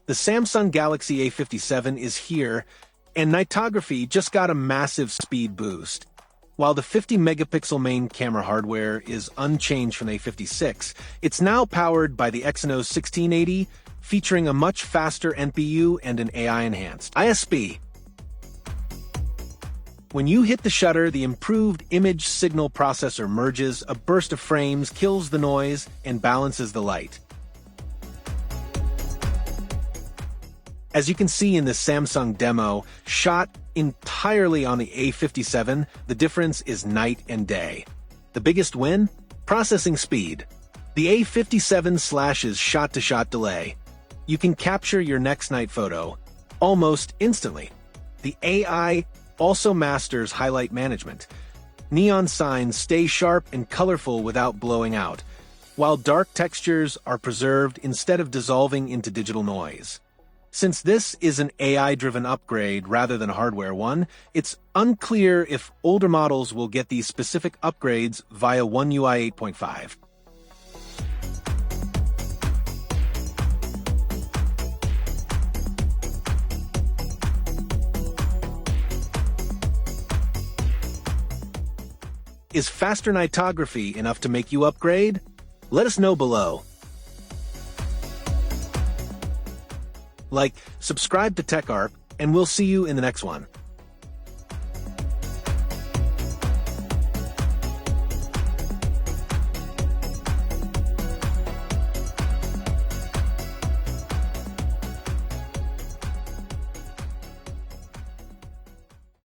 The Samsung Galaxy A57 is here, and Nightography just got a massive speed boost. While the 50-megapixel main camera hardware is unchanged from the A56, it's now powered by the Exynos 1680, featuring a much faster NPU and an AI-enhanced ISP. When you hit the shutter, the improved image signal processor merges, a burst of frames kills the noise and balances the light. As you can see in this Samsung demo, shot entirely on the A57, the difference is night and day. The biggest win? Processing speed. The A57 slashes shot-to-shot delay. You can capture your next night photo almost instantly. The AI also masters highlight management. Neon signs stay sharp and colorful without blowing out, while dark textures are preserved instead of dissolving into digital noise. Since this is an AI-driven upgrade rather than a hardware one, it's unclear if older models will get these specific upgrades via One UI 8.5. Is faster nightography enough to make you upgrade? Let us know below. Like, subscribe to TechArp, and we'll see you in the next one.